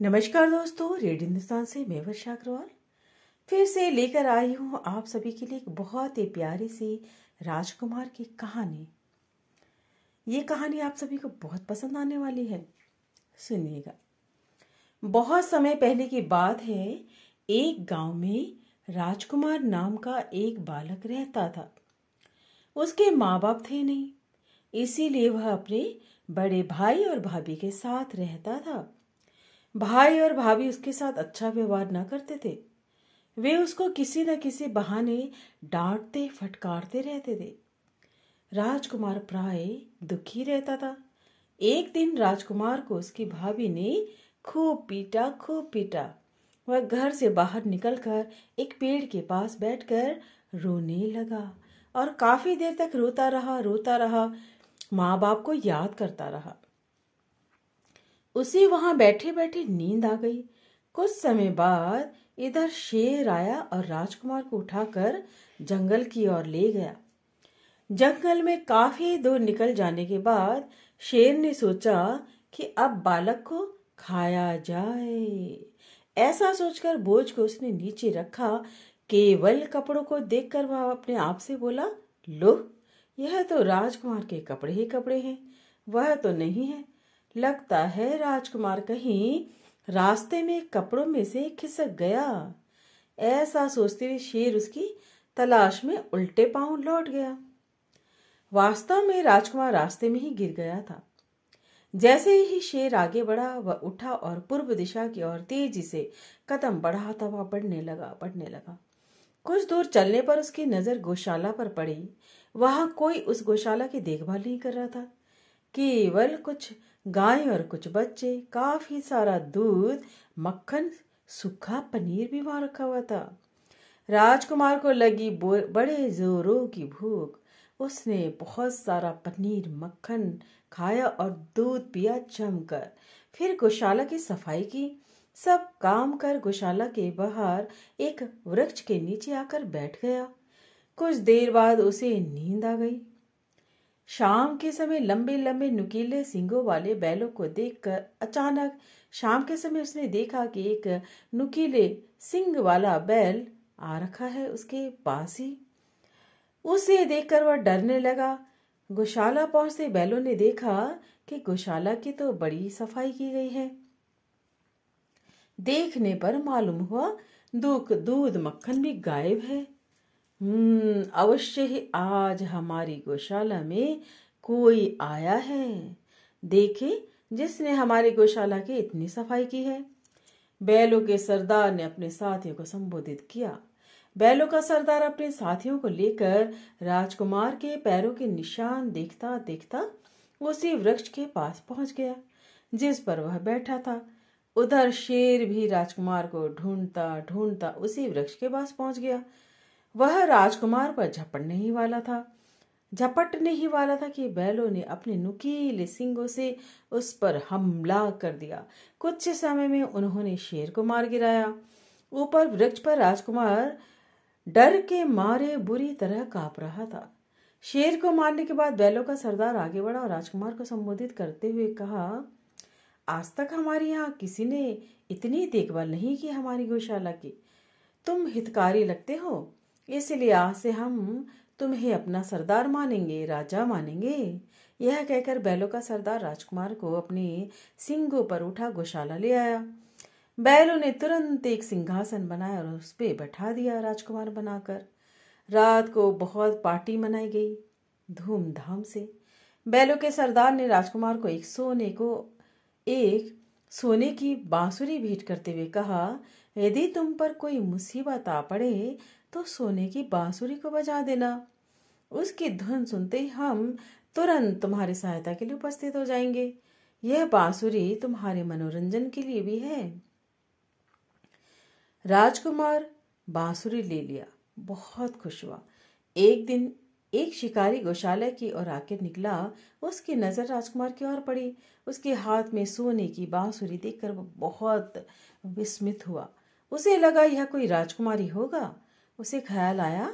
नमस्कार दोस्तों, रेडियो हिंदुस्तान से मैं वर्षा अग्रवाल फिर से लेकर आई हूँ आप सभी के लिए एक बहुत ही प्यारी सी राजकुमार की कहानी। ये कहानी आप सभी को बहुत पसंद आने वाली है। सुनिएगा। बहुत समय पहले की बात है। एक गांव में राजकुमार नाम का एक बालक रहता था। उसके माँ बाप थे नहीं, इसीलिए वह अपने बड़े भाई और भाभी के साथ रहता था। भाई और भाभी उसके साथ अच्छा व्यवहार न करते थे। वे उसको किसी न किसी बहाने डांटते फटकारते रहते थे। राजकुमार प्राय दुखी रहता था। एक दिन राजकुमार को उसकी भाभी ने खूब पीटा। वह घर से बाहर निकलकर एक पेड़ के पास बैठकर रोने लगा और काफी देर तक रोता रहा, माँ बाप को याद करता रहा। उसे वहां बैठे बैठे नींद आ गई। कुछ समय बाद इधर शेर आया और राजकुमार को उठाकर जंगल की ओर ले गया। जंगल में काफी दूर निकल जाने के बाद शेर ने सोचा कि अब बालक को खाया जाए। ऐसा सोचकर बोझ को उसने नीचे रखा। केवल कपड़ों को देखकर वह अपने आप से बोला, लो, यह तो राजकुमार के कपड़े ही कपड़े हैं, वह तो नहीं है। लगता है राजकुमार कहीं रास्ते में कपड़ों में से खिसक गया। ऐसा सोचते हुए शेर उसकी तलाश में उल्टे पांव लौट गया। वास्तव में राजकुमार रास्ते में ही गिर गया था। जैसे ही शेर आगे बढ़ा, वह उठा और पूर्व दिशा की ओर तेजी से कदम बढ़ाता हुआ बढ़ने लगा। कुछ दूर चलने पर उसकी नजर गौशाला पर पड़ी। वहां कोई उस गौशाला की देखभाल नहीं कर रहा था। केवल कुछ गाय और कुछ बच्चे, काफी सारा दूध, मक्खन, सूखा पनीर भी वहां रखा हुआ था। राजकुमार को लगी बड़े जोरों की भूख। उसने बहुत सारा पनीर मक्खन खाया और दूध पिया जमकर। फिर गौशाला की सफाई की। सब काम कर गौशाला के बाहर एक वृक्ष के नीचे आकर बैठ गया। कुछ देर बाद उसे नींद आ गई। शाम के समय लंबे लंबे नुकीले सींगों वाले बैलों को देखकर अचानक शाम के समय उसने देखा कि एक नुकीले सींग वाला बैल आ रखा है उसके पास ही। उसे देखकर वह डरने लगा। गौशाला पहुंचते बैलों ने देखा कि गौशाला की तो बड़ी सफाई की गई है। देखने पर मालूम हुआ दूध मक्खन भी गायब है। अवश्य ही आज हमारी गौशाला में कोई आया है। देखे, जिसने हमारी गौशाला की इतनी सफाई की है। बैलों के सरदार ने अपने साथियों को संबोधित किया। बैलों का सरदार अपने साथियों को लेकर राजकुमार के पैरों के निशान देखता देखता उसी वृक्ष के पास पहुंच गया जिस पर वह बैठा था। उधर शेर भी राजकुमार को ढूंढता ढूंढता उसी वृक्ष के पास पहुंच गया। वह राजकुमार पर झपटने ही वाला था कि बैलों ने अपने नुकीले सींगों से उस पर हमला कर दिया। कुछ समय में उन्होंने शेर को मार गिराया। ऊपर वृक्ष पर राजकुमार डर के मारे बुरी तरह कांप रहा था। शेर को मारने के बाद बैलों का सरदार आगे बढ़ा और राजकुमार को संबोधित करते हुए कहा, आज तक हमारे यहाँ किसी ने इतनी देखभाल नहीं की हमारी गौशाला की। तुम हितकारी लगते हो, इसलिए आज से हम तुम्हें अपना सरदार मानेंगे, राजा मानेंगे। यह कहकर बैलों का सरदार राजकुमार को अपने सींगों पर उठा गौशाला ले आया। बैलों ने तुरंत एक सिंहासन बनाया और उस पे बैठा दिया राजकुमार बनाकर। रात को बहुत पार्टी मनाई गई धूमधाम से। बैलों के सरदार ने राजकुमार को एक सोने की बांसुरी भेंट करते हुए कहा, यदि तुम पर कोई मुसीबत आ पड़े तो सोने की बांसुरी को बजा देना। उसकी धुन सुनते ही हम तुरंत तुम्हारी सहायता के लिए उपस्थित हो जाएंगे। यह बांसुरी तुम्हारे मनोरंजन के लिए भी है। राजकुमार बांसुरी ले लिया, बहुत खुश हुआ। एक दिन एक शिकारी गौशाला की ओर आकर निकला। उसकी नजर राजकुमार की ओर पड़ी। उसके हाथ में सोने की बांसुरी देखकर वो बहुत विस्मित हुआ। उसे लगा यह कोई राजकुमारी होगा। उसे ख्याल आया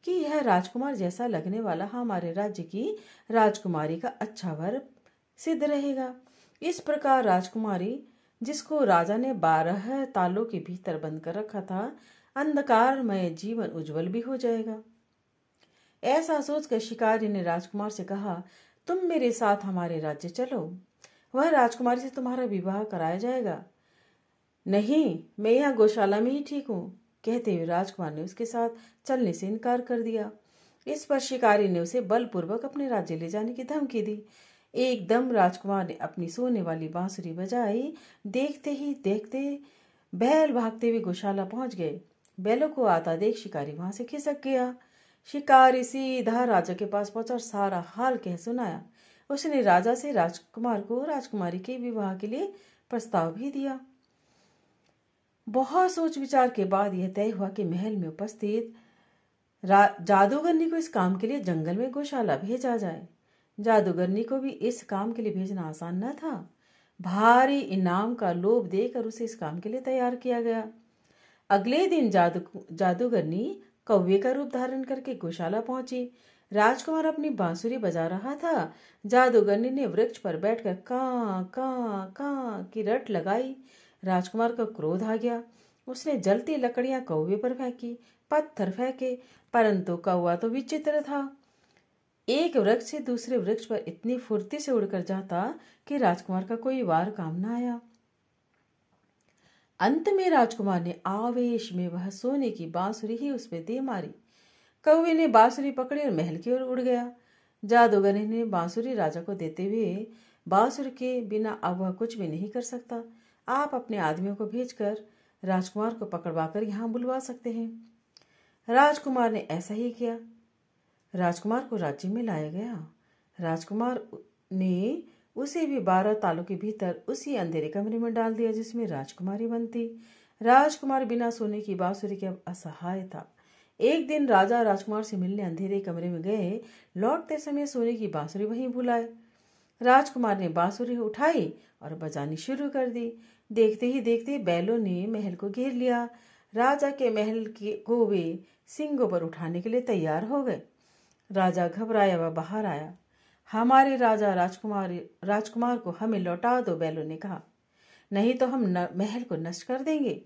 कि यह राजकुमार जैसा लगने वाला हमारे राज्य की राजकुमारी का अच्छा वर सिद्ध रहेगा। इस प्रकार राजकुमारी जिसको राजा ने 12 तालों के भीतर बंद कर रखा था, अंधकारमय जीवन उज्जवल भी हो जाएगा। ऐसा सोचकर शिकारी ने राजकुमार से कहा, तुम मेरे साथ हमारे राज्य चलो, वह राजकुमारी से तुम्हारा विवाह कराया जाएगा। नहीं, मैं यहाँ गौशाला में ही ठीक हूँ, कहते हुए राजकुमार ने उसके साथ चलने से इनकार कर दिया। इस पर शिकारी ने उसे बलपूर्वक अपने राज्य ले जाने की धमकी दी। एकदम राजकुमार ने अपनी सोने वाली बांसुरी बजाई। देखते ही देखते बैल भागते हुए गौशाला पहुंच गए। बैलों को आता देख शिकारी वहां से खिसक गया। शिकारी सीधा राजा के पास पहुंचा और सारा हाल कह सुनाया। उसने राजा से राजकुमार को राजकुमारी के विवाह के लिए प्रस्ताव भी दिया। बहुत सोच विचार के बाद यह तय हुआ कि महल में उपस्थित जादूगरनी को इस काम के लिए जंगल में गौशाला भेजा जाए। जादूगरनी को भी इस काम के लिए भेजना आसान न था। भारी इनाम का लोभ देकर उसे इस काम के लिए तैयार किया गया। अगले दिन जादूगरनी कौवे का रूप धारण करके गौशाला पहुंची। राजकुमार अपनी बांसुरी बजा रहा था। जादूगरनी ने वृक्ष पर बैठकर कां कां कां की रट लगाई। राजकुमार को क्रोध आ गया। उसने जलती लकड़ियां कौवे पर फेंकी, पत्थर फेंके, परंतु कौवा तो विचित्र था। एक वृक्ष से दूसरे वृक्ष पर इतनी फुर्ती से उड़कर जाता कि राजकुमार का कोई वार काम न आया। अंत में राजकुमार ने आवेश में वह सोने की बांसुरी ही उस पर दे मारी। कौवे ने बांसुरी पकड़ी और महल की ओर उड़ गया। जादूगरनी ने बांसुरी राजा को देते हुए, बांसुरी के बिना अब वह कुछ भी नहीं कर सकता। आप अपने आदमियों को भेजकर राजकुमार को पकड़वाकर यहाँ बुलवा सकते हैं। राजकुमार ने ऐसा ही किया। राजकुमार को राज्य में लाया गया। राजकुमार ने उसे भी 12 तालों के भीतर उसी अंधेरे कमरे में डाल दिया जिसमें राजकुमारी बंद थी। राजकुमार बिना सोने की बांसुरी के अब असहाय था। एक दिन राजा राजकुमार से मिलने अंधेरे कमरे में गए। लौटते समय सोने की बांसुरी वहीं भुलाए। राजकुमार ने बांसुरी उठाई और बजानी शुरू कर दी। देखते ही देखते बैलों ने महल को घेर लिया। राजा के महल को वे सींगों पर उठाने के लिए तैयार हो गए। राजा घबराया व बाहर आया। हमारे राजा राजकुमार को हमें लौटा दो, बैलों ने कहा, नहीं तो हम महल को नष्ट कर देंगे।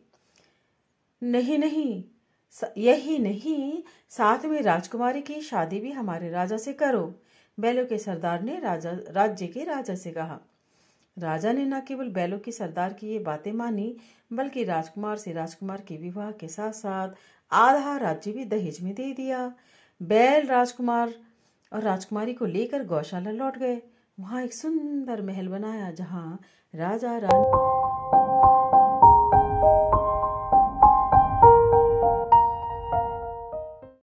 नहीं नहीं, यही नहीं, साथ में राजकुमारी की शादी भी हमारे राजा से करो, बैलों के सरदार ने राज्य के राजा से कहा। राजा ने न केवल बैलों की सरदार की ये बातें मानी, बल्कि राजकुमार से राजकुमार के विवाह के साथ साथ आधा राज्य भी दहेज में दे दिया। बैल राजकुमार और राजकुमारी को लेकर गौशाला लौट गए। वहां एक सुंदर महल बनाया जहां राजा रानी